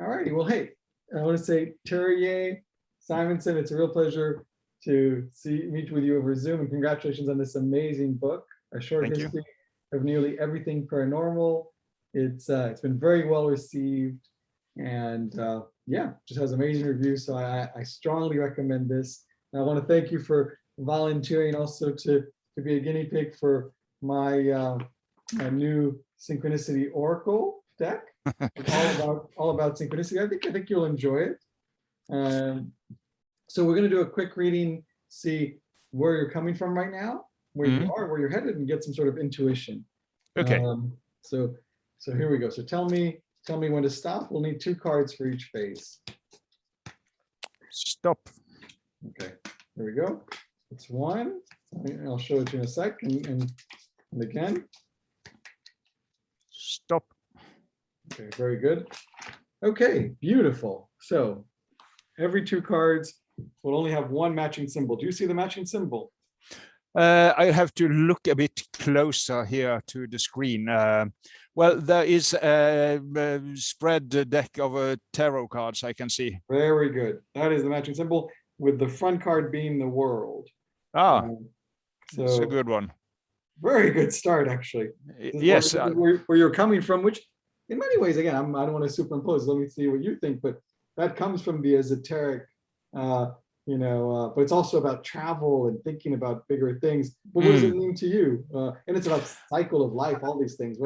All righty. Well, hey, I want to say Terje, Simonsen, it's a real pleasure to meet with you over Zoom, and congratulations on this amazing book, A Short Thank History of Nearly Everything Paranormal. It's been very well received, and yeah, just has amazing reviews. So I strongly recommend this. And I want to thank you for volunteering also to be a guinea pig for my my new Synchronicity Oracle deck. It's all about synchronicity. I think you'll enjoy it. So we're going to do a quick reading, see where you're coming from right now, where you are, where you're headed, and get some sort of intuition. Okay. So here we go. So tell me when to stop. We'll need 2 cards for each phase. Stop. Okay, there we go. It's 1. I'll show it to you in a sec. And again. Stop. Okay, very good. Okay, beautiful. So every 2 cards will only have 1 matching symbol. Do you see the matching symbol? I have to look a bit closer here to the screen. Well, there is a spread deck of tarot cards I can see. Very good. That is the matching symbol, with the front card being the world. Ah, so it's a good one. Very good start, actually. Yes. Where you're coming from, which in many ways, again, I don't want to superimpose. Let me see what you think, but that comes from the esoteric, but it's also about travel and thinking about bigger things. But what does it mean to you? And it's about cycle of life, all these things.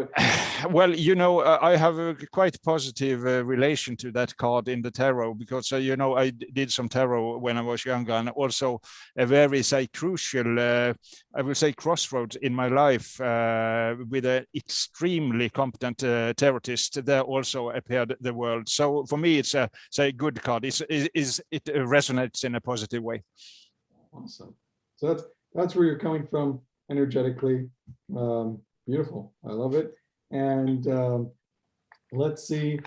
Well, I have a quite positive relation to that card in the tarot, because I did some tarot when I was younger, and also a very crucial, I will say, crossroads in my life with an extremely competent tarotist. There also appeared the world. So for me, it's a good card. It resonates in a positive way. Awesome. So that's where you're coming from energetically. Beautiful. I love it. And let's see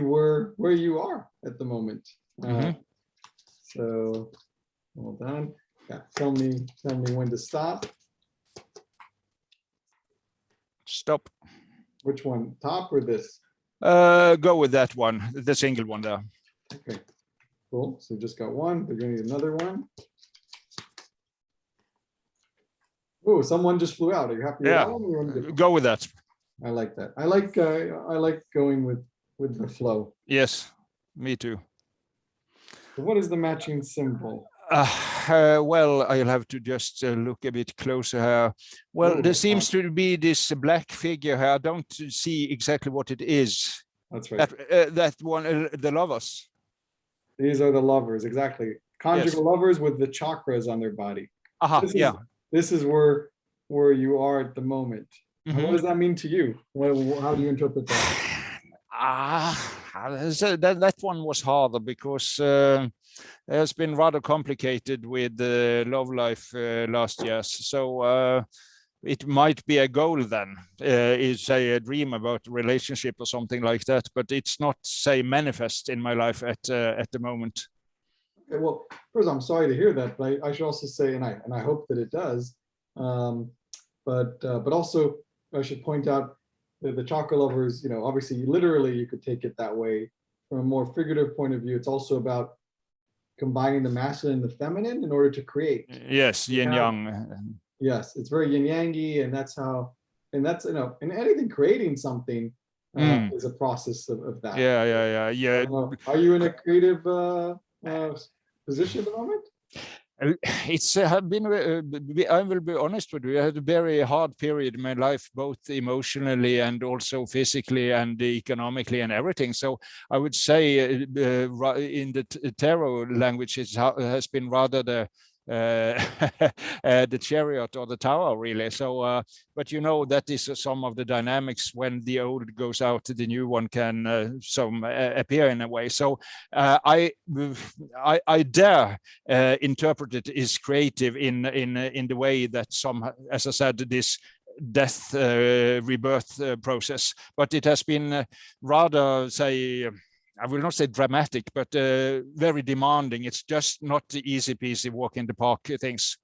where you are at the moment. So hold on. Yeah, tell me when to stop. Stop. Which one? Top or this? Go with that one, the single one there. Okay. Cool. So just got 1. We're going to need another one. Oh, someone just flew out. Are you happy with that one? Go with that. I like that. I like going with the flow. Yes, me too. So what is the matching symbol? Well, I'll have to just look a bit closer here. Well, there seems to be this black figure here. I don't see exactly what it is. That's right. That one, the lovers. These are the lovers, exactly. Conjugal lovers with the chakras on their body. This is where you are at the moment. What does that mean to you? How do you interpret that? That one was harder, because it has been rather complicated with the love life last year. So it might be a goal then, is a dream about a relationship or something like that, but it's not, say, manifest in my life at the moment. Okay, well, first, I'm sorry to hear that, but I should also say, and I hope that it does, but also I should point out that the chakra lovers, obviously, literally, you could take it that way. From a more figurative point of view, it's also about combining the masculine and the feminine in order to create. Yes, yin yang. Yes, it's very yin yangy, and that's in anything, creating something is a process of that. Yeah. Are you in a creative position at the moment? It's been, I will be honest with you, I had a very hard period in my life, both emotionally and also physically and economically and everything. So I would say in the tarot language, it has been rather the chariot or the tower, really. So but that is some of the dynamics. When the old goes out, the new one can appear in a way. So I dare interpret it as creative in the way that some, as I said, this death rebirth process, but it has been rather, say, I will not say dramatic, but very demanding. It's just not the easy peasy walk in the park things.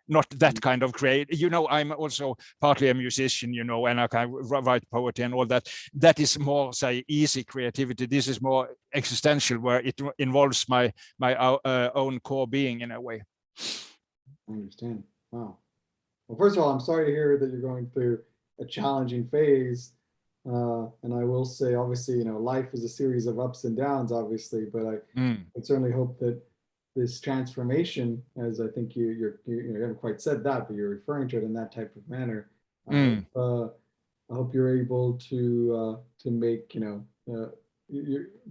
not that kind of create. I'm also partly a musician, and I can write poetry and all that. That is more, say, easy creativity. This is more existential, where it involves my own core being in a way. I understand. Wow. Well, first of all, I'm sorry to hear that you're going through a challenging phase. And I will say, obviously, life is a series of ups and downs, obviously, but I certainly hope that this transformation, as I think you haven't quite said that, but you're referring to it in that type of manner. I hope you're able to make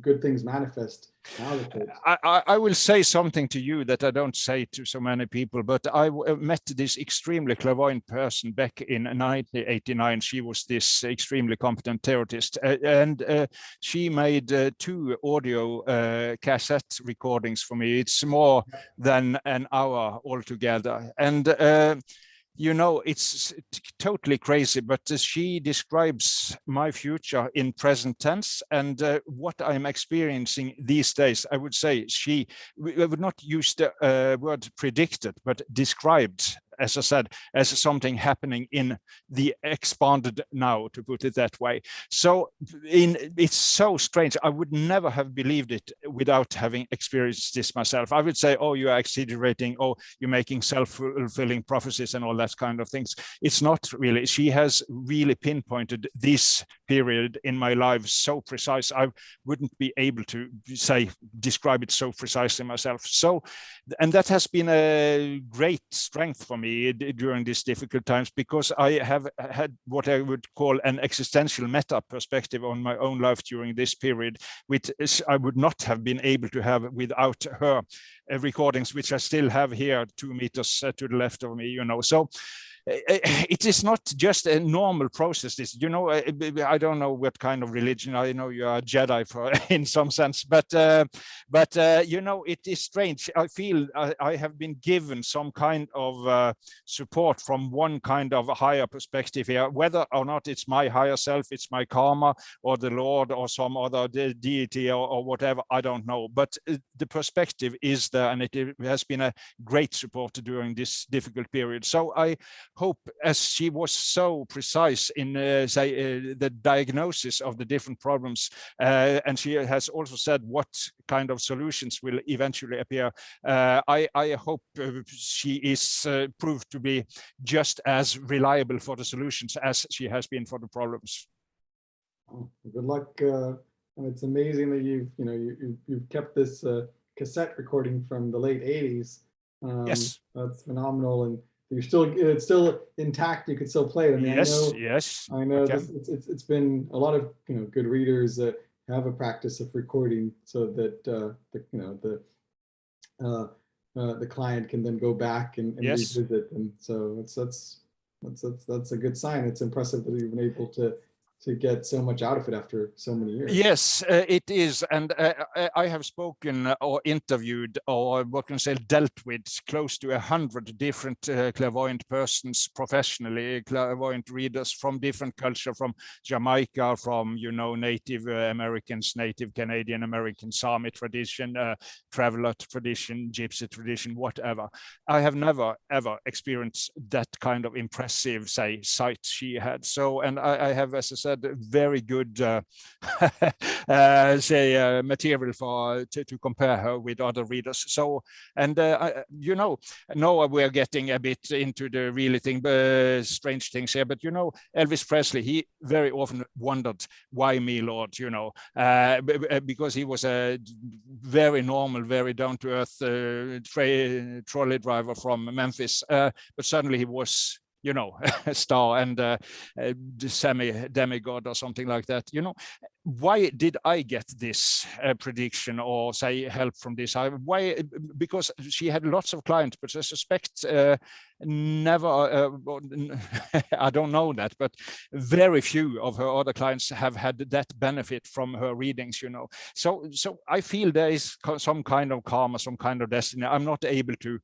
good things manifest out of it. I will say something to you that I don't say to so many people, but I met this extremely clairvoyant person back in 1989. She was this extremely competent theorist, and she made 2 audio cassette recordings for me. It's more than an hour altogether, and it's totally crazy, but she describes my future in present tense, and what I'm experiencing these days. I would say I would not use the word predicted, but described, as I said, as something happening in the expanded now, to put it that way. So it's so strange. I would never have believed it without having experienced this myself. I would say, oh, you are exaggerating, oh, you're making self-fulfilling prophecies and all that kind of things. It's not really. She has really pinpointed this period in my life so precise. I wouldn't be able to describe it so precisely myself. So, and that has been a great strength for me during these difficult times, because I have had what I would call an existential meta perspective on my own life during this period, which I would not have been able to have without her recordings, which I still have here 2 meters to the left of me, So it is not just a normal process. This, I don't know what kind of religion. I know you are a Jedi in some sense, but it is strange. I feel I have been given some kind of support from one kind of a higher perspective here, whether or not it's my higher self, it's my karma, or the Lord, or some other deity, or whatever. I don't know, but the perspective is there, and it has been a great support during this difficult period. So I hope, as she was so precise in the diagnosis of the different problems, and she has also said what kind of solutions will eventually appear, I hope she is proved to be just as reliable for the solutions as she has been for the problems. Oh, good luck. It's amazing that you've kept this cassette recording from the late 80s. Yes, that's phenomenal, and it's still intact. You could still play it. I mean, yes. I know this, it's been a lot of good readers that have a practice of recording, so that the client can then go back and revisit. And so that's a good sign. It's impressive that you've been able to get so much out of it after so many years. Yes, it is. And I have spoken or interviewed, or what can I say, dealt with close to 100 different clairvoyant persons professionally, clairvoyant readers from different culture, from Jamaica, from, Native Americans, Native Canadian Americans, Sami tradition, traveler tradition, Gypsy tradition, whatever. I have never, ever experienced that kind of impressive, sight she had. So, and I have, as I said, very good material to compare her with other readers. So, and now we are getting a bit into the really strange things here, but Elvis Presley, he very often wondered, why me, Lord, because he was a very normal, very down-to-earth trolley driver from Memphis, but suddenly he was a star and demigod or something like that. Why did I get this prediction or help from this? Why? Because she had lots of clients, but I suspect never, I don't know that, but very few of her other clients have had that benefit from her readings, So I feel there is some kind of karma, some kind of destiny. I'm not able to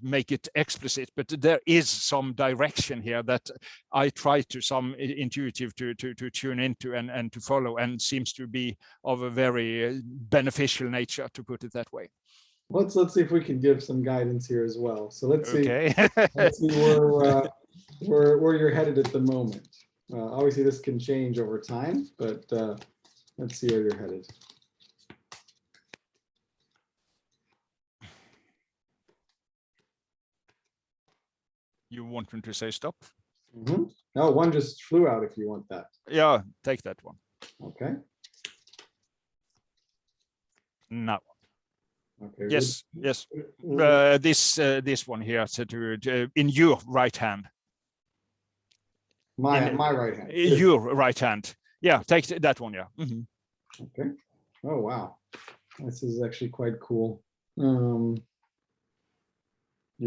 make it explicit, but there is some direction here that I try to some intuitive to tune into and to follow, and seems to be of a very beneficial nature, to put it that way. let's see if we can give some guidance here as well. So let's see Okay. where you're headed at the moment. Obviously, this can change over time, but let's see where you're headed. You want me to say stop? Mm-hmm. No, one just flew out if you want that. Yeah, take that one. Okay. No. Okay. Yes, yes. This one here to in your right hand. My right hand. Your right hand. Yeah, take that one. Yeah. Mm-hmm. Okay. Oh wow, this is actually quite cool. You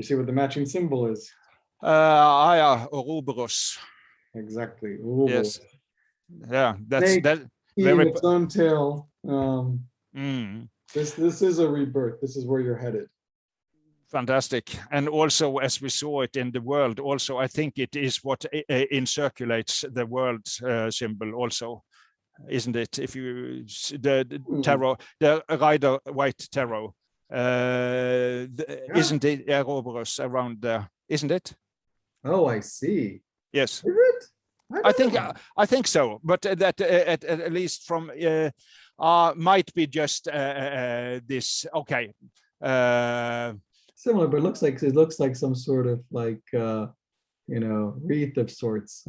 see what the matching symbol is? Ouroboros. Exactly. Yes. Yeah, that's Snake that. eating Very. its own tail. Mm. This is a rebirth. This is where you're headed. Fantastic. And also, as we saw it in the world, also, I think it is what encirculates the world symbol also, isn't it? If you, the tarot, the rider white tarot, isn't it Ouroboros around there, isn't it? Oh, I see. Yes. Is it? I think so, but that at least from might be just this. Okay. Similar, but it looks like some sort of like wreath of sorts.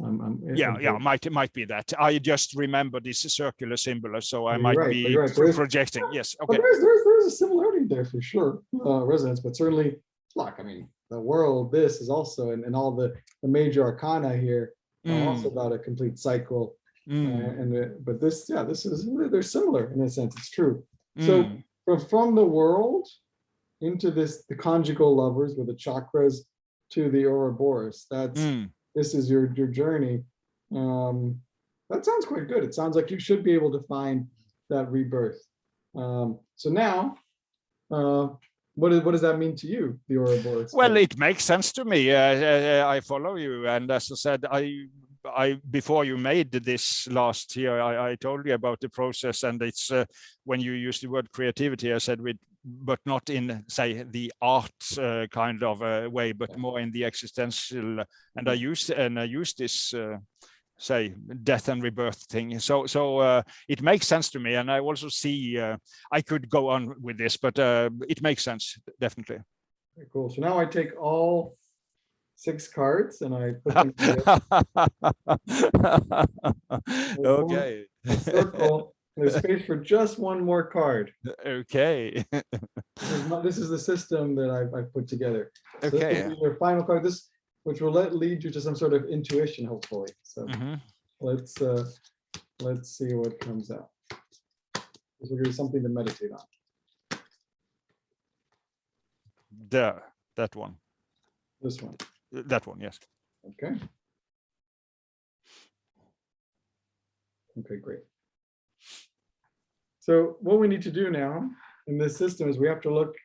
Yeah, might be that. I just remember this circular symbol, so I might right, be right. projecting. Yes, okay. But there's a similarity there for sure, resonance. But certainly, look, I mean, the world. This is also, and all the major arcana here are also about a complete cycle. But this is they're similar in a sense. It's true. So from the world into the conjugal lovers with the chakras to the Ouroboros. This is your journey. That sounds quite good. It sounds like you should be able to find that rebirth. So now, what does that mean to you, the Ouroboros? Well, it makes sense to me. I follow you, and as I said, I before you made this last year, I told you about the process, and it's when you use the word creativity, I said but not in, say, the art kind of way, but more in the existential. And I used this, say, death and rebirth thing. So it makes sense to me, and I also see I could go on with this, but it makes sense definitely. Okay, cool. So now I take all 6 cards and I put them together. Okay. A circle. There's space for just one more card. Okay. This is the system that I've put together. So okay. This will be your final card. Which will lead you to some sort of intuition, hopefully. So let's see what comes out. This will give you something to meditate on. That one. This one. That one, yes. Okay. Okay, great. So what we need to do now in this system is we have to look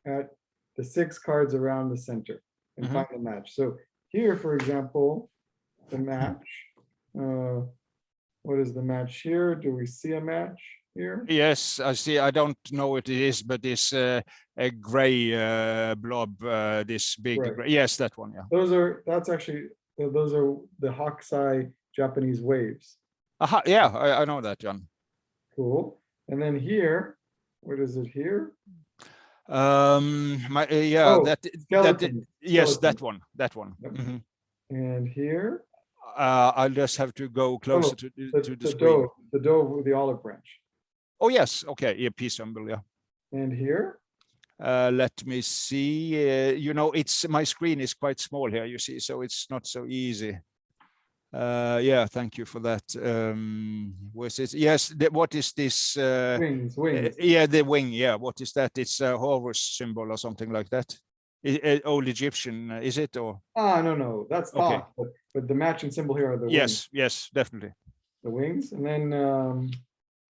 at the 6 cards around the center and find a match. So here, for example, the match. What is the match here? Do we see a match here? Yes, I see. I don't know what it is, but it's a gray blob. This big. Gray. Yes, that one. Yeah. Those are the Hokusai Japanese waves. Aha, yeah, I know that, John. Cool. And then here, what is it here? Yes, that one. Yep. And here, I'll just have to go closer to the screen. The dove with the olive branch. Oh yes, okay, yeah, peace symbol, yeah. And here, let me see. It's my screen is quite small here, you see, so it's not so easy. Yeah, thank you for that. Was it? Yes. What is this? Wings. Yeah, the wing. Yeah. What is that? It's a Horus symbol or something like that. Old Egyptian, is it? Or no, that's thought. Okay. But the matching symbol here are the wings. Yes, definitely. The wings, and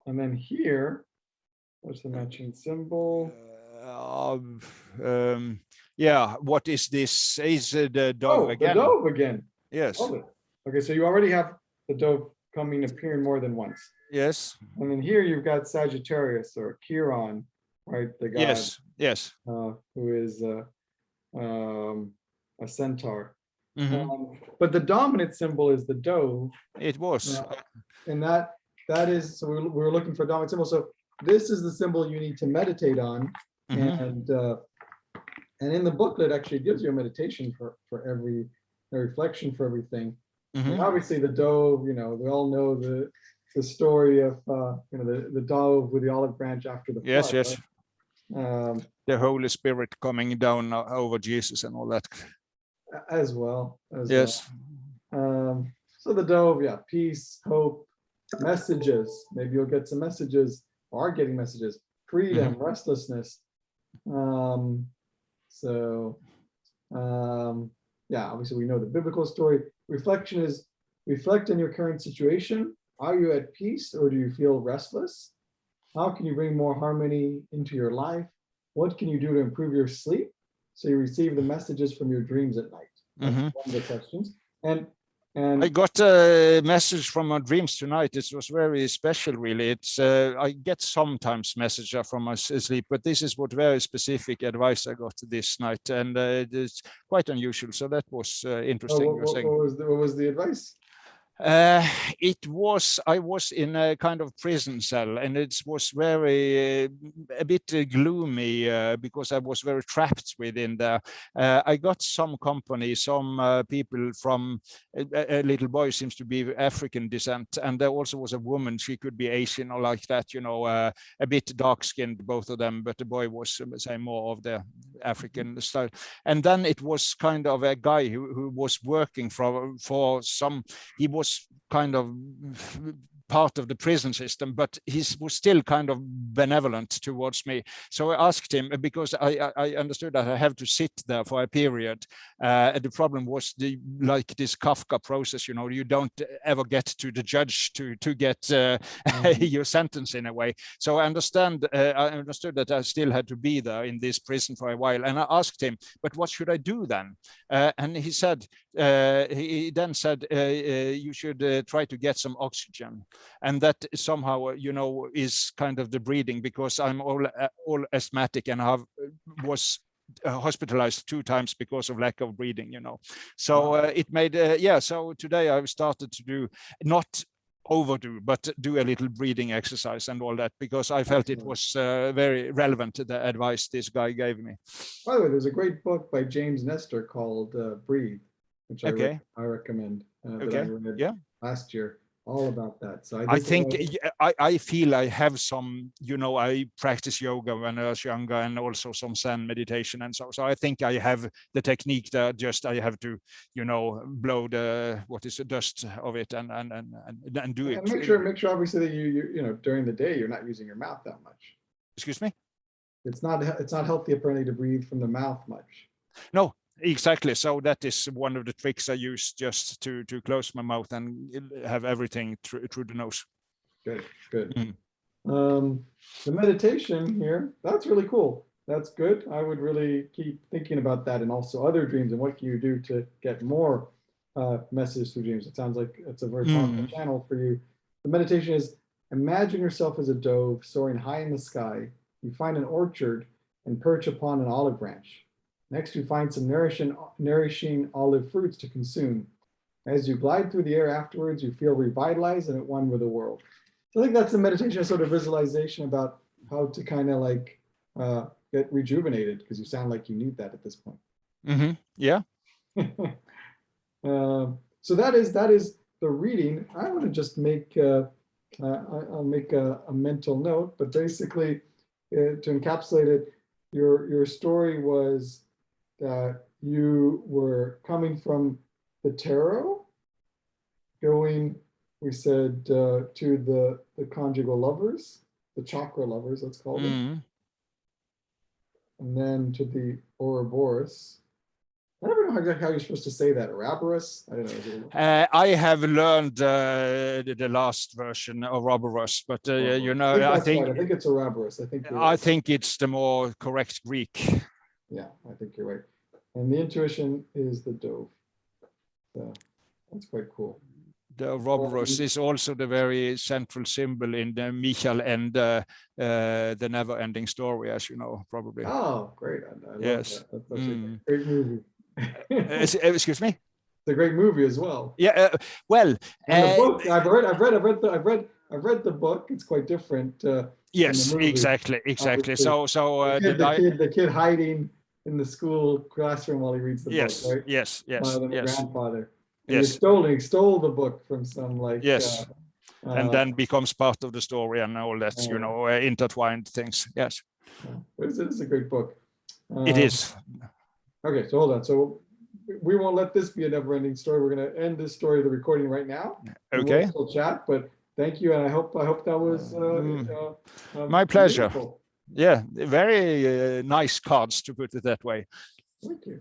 then here, what's the matching symbol? Yeah. What is this? Is the dove again? The dove again. Yes. Okay, so you already have the dove appearing more than once. Yes. And then here you've got Sagittarius or Chiron, right? The god Yes, yes. who is a centaur. Hmm. But the dominant symbol is the dove, It was. and that is, so we're looking for a dominant symbol. So this is the symbol you need to meditate on, Hmm. and in the booklet actually it gives you a meditation for every a reflection for everything. And Hmm. obviously the dove, we all know the story of the dove with the olive branch after the Yes, flood, yes. right? Um, The Holy Spirit coming down over Jesus and all that. as well. Yes. So the dove, yeah, peace, hope, messages. Maybe you'll get some messages, or are getting messages, freedom, restlessness. Um, so yeah, obviously we know the biblical story. Reflection is reflect on your current situation. Are you at peace or do you feel restless? How can you bring more harmony into your life? What can you do to improve your sleep so you receive the messages from your dreams at night? That's one of the questions. And I got a message from my dreams tonight. It was very special, really. It's I get sometimes messages from my sleep, but this is what very specific advice I got this night, and it's quite unusual. So that was interesting. What was the advice? It was, I was in a kind of prison cell, and it was very a bit gloomy because I was very trapped within there. I got some company, some people from a little boy seems to be African descent, and there also was a woman. She could be Asian or like that, a bit dark skinned, both of them, but the boy was say more of the African style. And then it was kind of a guy who was working for some. He was kind of part of the prison system, but he was still kind of benevolent towards me. So I asked him, because I understood that I have to sit there for a period. The problem was like this Kafka process, you don't ever get to the judge to get your sentence in a way. So I understood that I still had to be there in this prison for a while. And I asked him, but what should I do then? And he said, he then said, you should try to get some oxygen. And that somehow, is kind of the breathing, because I'm all asthmatic, and I was hospitalized 2 times because of lack of breathing, So it made, so today I've started to do, not overdo, but do a little breathing exercise and all that, because I felt it was very relevant to the advice this guy gave me. By the way, there's a great book by James Nestor called Breathe, which I recommend, that I read last year, all about that. So I think I feel I have some, I practice yoga when I was younger, and also some Zen meditation, and so I think I have the technique that just I have to, blow the dust of it and do it. And make sure obviously that you during the day you're not using your mouth that much. Excuse me? It's not healthy apparently to breathe from the mouth much. No. Exactly. So that is one of the tricks I use, just to close my mouth and have everything through the nose. Good. The meditation here, that's really cool. That's good. I would really keep thinking about that, and also other dreams, and what can you do to get more messages through dreams. It sounds like it's a very powerful channel for you. The meditation is, imagine yourself as a dove soaring high in the sky. You find an orchard and perch upon an olive branch. Next, you find some nourishing olive fruits to consume. As you glide through the air afterwards, you feel revitalized and at one with the world. So I think that's a meditation, a sort of visualization about how to kind of like get rejuvenated, because you sound like you need that at this point. Yeah. So that is the reading. I want to just make I'll make a mental note, but basically to encapsulate it, your story was that you were coming from the tarot, going, we said, to the conjugal lovers, the chakra lovers, let's call them, and then to the Ouroboros. I never know exactly how you're supposed to say that. Ouroboros? I don't know. I have learned the last version of Ouroboros, but I think right. I think it's Ouroboros. I think it's the more correct Greek. Yeah, I think you're right. And the intuition is the dove. So that's quite cool. The Ouroboros is also the very central symbol in the Michael and the never-ending story, as you know, probably. Oh, great! I love Yes. that. That's such a great movie. Excuse me. It's a great movie as well. Yeah. Well, and the book I've read the book. It's quite different. Yes, exactly. The kid hiding in the school classroom while he reads the yes, book, right? Yes, Grandfather. And yes. he stole the book from some and then becomes part of the story and all that, intertwined things. Yes. It's a great book. It is. Okay, so hold on. So we won't let this be a never-ending story. We're going to end this story, the recording right now. Okay. We'll still chat, but thank you, and I hope that was my pleasure. beautiful. Yeah, very nice cards, to put it that way. Thank you.